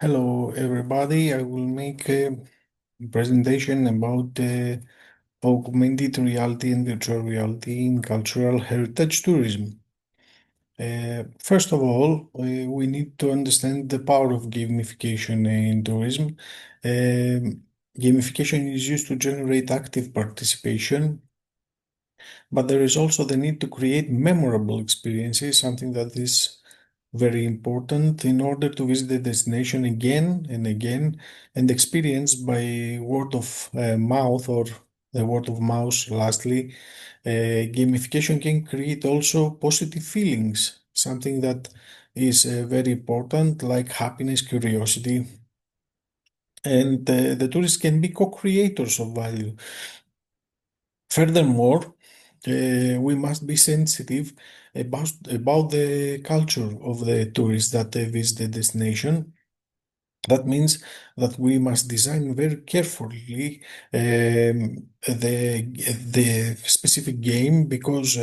Hello, everybody. I will make a presentation about augmented reality and virtual reality in cultural heritage tourism. First of all, we need to understand the power of gamification in tourism. Gamification is used to generate active participation, but there is also the need to create memorable experiences, something that is very important in order to visit the destination again and again and experience by word of mouth or the word of mouth. Lastly, gamification can create also positive feelings, something that is very important, like happiness, curiosity, and the tourists can be co-creators of value. Furthermore, we must be sensitive about the culture of the tourists that visit the destination. That means that we must design very carefully the specific game because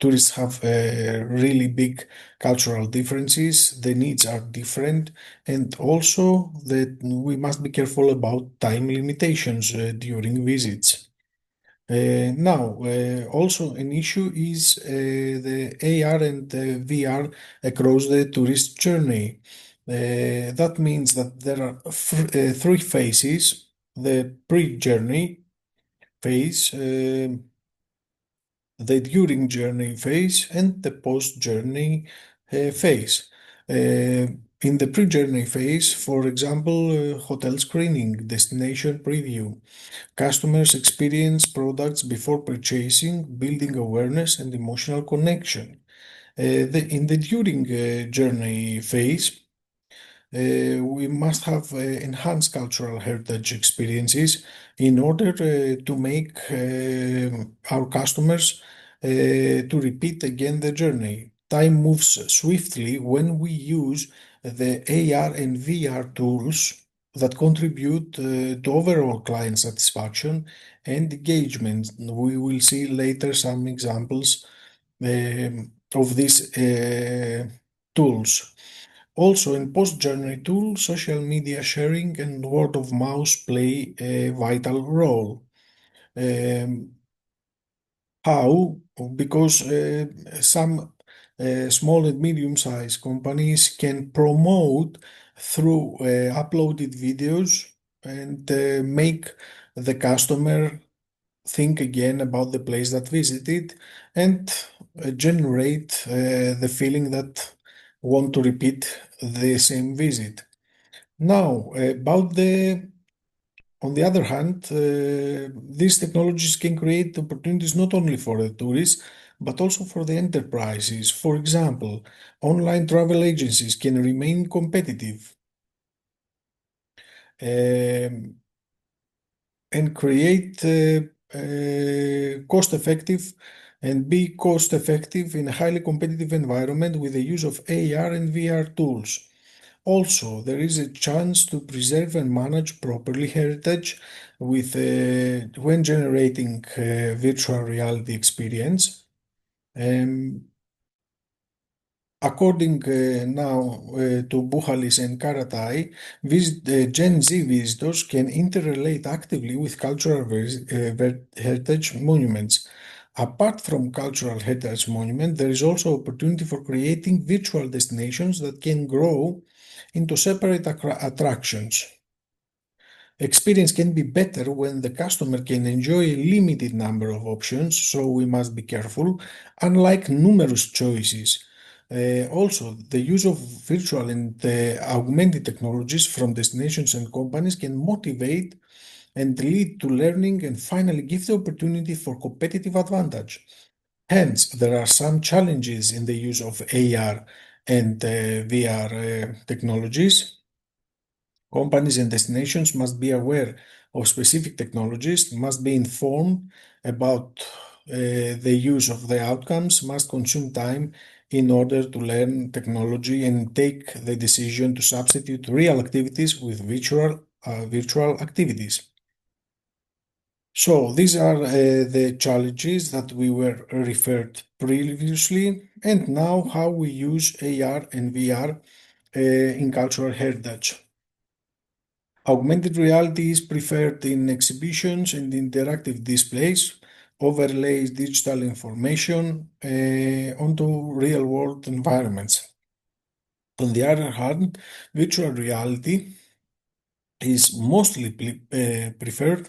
tourists have really big cultural differences. The needs are different, and also that we must be careful about time limitations during visits. Also an issue is the AR and VR across the tourist journey. That means that there are three phases: the pre-journey phase, the during journey phase, and the post-journey phase. In the pre-journey phase, for example, hotel screening, destination preview, customers experience products before purchasing, building awareness and emotional connection. In the during journey phase, we must have enhanced cultural heritage experiences in order to make our customers to repeat again the journey. Time moves swiftly when we use the AR and VR tools that contribute to overall client satisfaction and engagement. We will see later some examples of these tools. Also, in post-journey tools, social media sharing and word of mouth play a vital role. Um, how? Because some small and medium-sized companies can promote through uploaded videos and make the customer think again about the place that visited and generate the feeling that want to repeat the same visit. Now, on the other hand, these technologies can create opportunities not only for the tourists, but also for the enterprises. For example, online travel agencies can remain competitive. Um, and create cost-effective and be cost-effective in a highly competitive environment with the use of AR and VR tools. Also, there is a chance to preserve and manage properly heritage with when generating virtual reality experience. Um, According now to Buchalis and Karatai, Gen Z visitors can interrelate actively with cultural heritage monuments. Apart from cultural heritage monuments, there is also opportunity for creating virtual destinations that can grow into separate attractions. Experience can be better when the customer can enjoy a limited number of options, so we must be careful, unlike numerous choices. Also, the use of virtual and augmented technologies from destinations and companies can motivate and lead to learning and finally give the opportunity for competitive advantage. Hence, there are some challenges in the use of AR and VR technologies. Companies and destinations must be aware of specific technologies, must be informed about the use of the outcomes, must consume time in order to learn technology and take the decision to substitute real activities with virtual activities. So these are the challenges that we were referred previously, and now how we use AR and VR in cultural heritage. Augmented reality is preferred in exhibitions and interactive displays, overlays digital information onto real-world environments. On the other hand, virtual reality is mostly preferred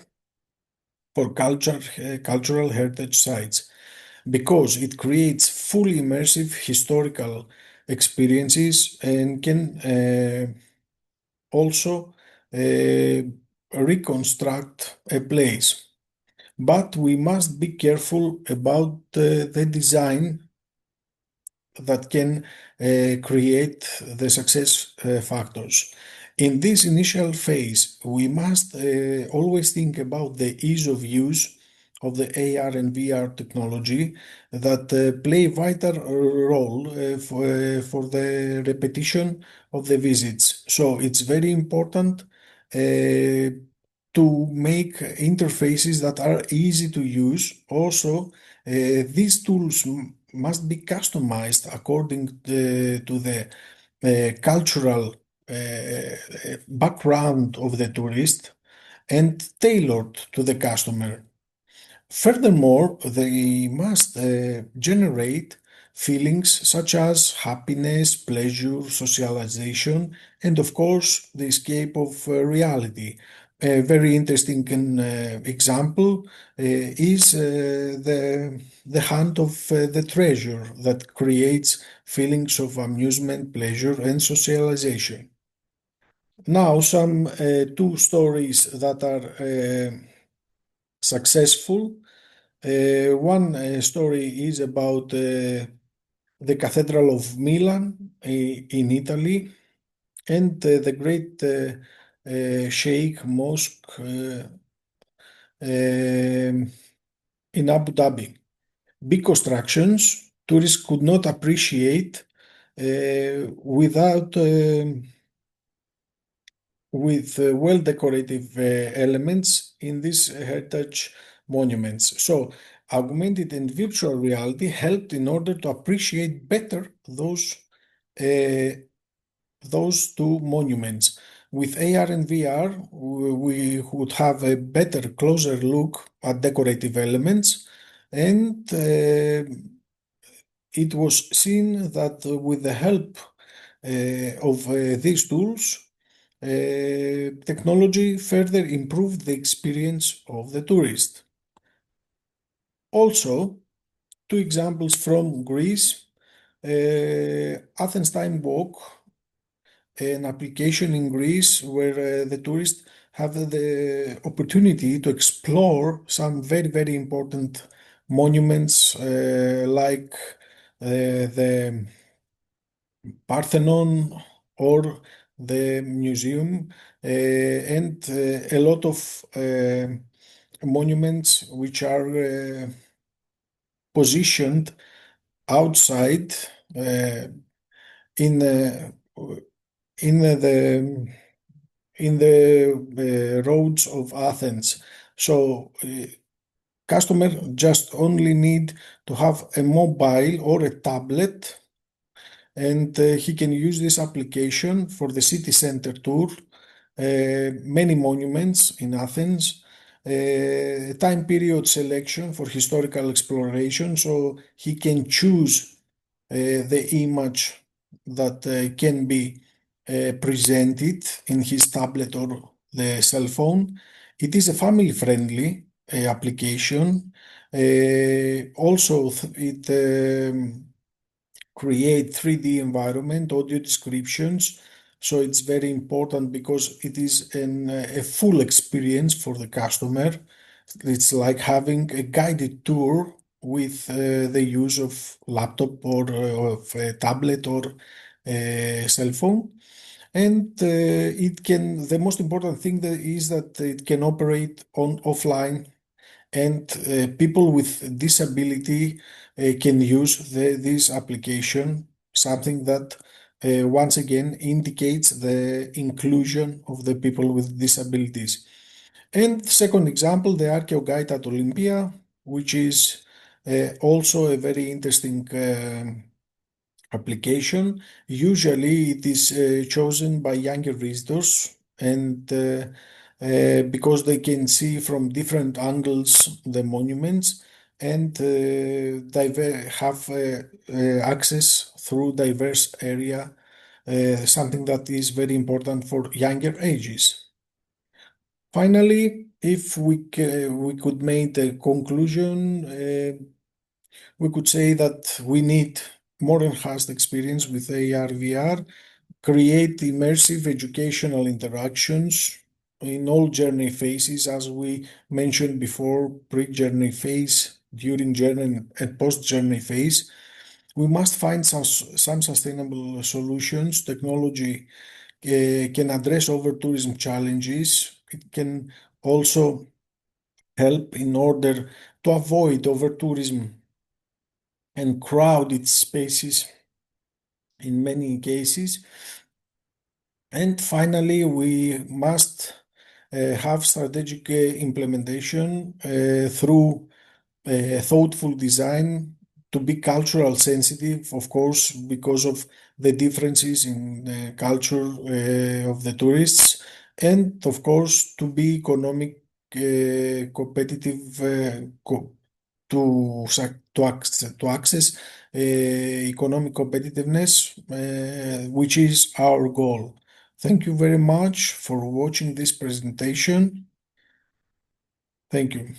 for cultural heritage sites because it creates fully immersive historical experiences and can also uh, reconstruct a place. But we must be careful about the design that can create the success factors. In this initial phase, we must always think about the ease of use of the AR and VR technology that play a vital role for the repetition of the visits. So it's very important to make interfaces that are easy to use. Also, these tools must be customized according to the cultural background of the tourist and tailored to the customer. Furthermore, they must generate feelings such as happiness, pleasure, socialization, and of course, the escape of reality. A very interesting example is the hunt of the treasure that creates feelings of amusement, pleasure, and socialization. Now, some two stories that are successful. One story is about the Cathedral of Milan in Italy and the great Sheikh Mosque in Abu Dhabi. Big constructions tourists could not appreciate without with well decorative elements in these heritage monuments. So, augmented and virtual reality helped in order to appreciate better uh, those two monuments. With AR and VR, we would have a better, closer look at decorative elements, and it was seen that with the help of these tools, technology further improved the experience of the tourist. Also, two examples from Greece, Athens Time Walk, an application in Greece where the tourists have the opportunity to explore some very, very important monuments like the Parthenon or the museum and a lot of monuments which are positioned outside uh, in in the in the roads of Athens. So customer just only need to have a mobile or a tablet and he can use this application for the city center tour, many monuments in Athens, time period selection for historical exploration, so he can choose the image that can be presented in his tablet or the cell phone. It is a family-friendly application. Also, it create 3D environment, audio descriptions. So it's very important because it is a full experience for the customer. It's like having a guided tour with the use of laptop or of a tablet or a cell phone. And the most important thing that is that it can operate on offline and people with disability can use this application, something that once again indicates the inclusion of the people with disabilities. And second example, the Archeo Guide at Olympia, which is also a very interesting application. Usually it is chosen by younger visitors and because they can see from different angles the monuments and have access through diverse area, something that is very important for younger ages. Finally, if we could make a conclusion, we could say that we need more enhanced experience with AR VR, create immersive educational interactions in all journey phases, as we mentioned before, pre-journey phase, during journey and post-journey phase. We must find some sustainable solutions. Technology can address over tourism challenges. It can also help in order to avoid over tourism and crowded spaces in many cases. And finally, we must have strategic implementation through thoughtful design to be cultural sensitive, of course, because of the differences in the culture of the tourists, and of course, to be economic competitive to access economic competitiveness, which is our goal. Thank you very much for watching this presentation. Thank you.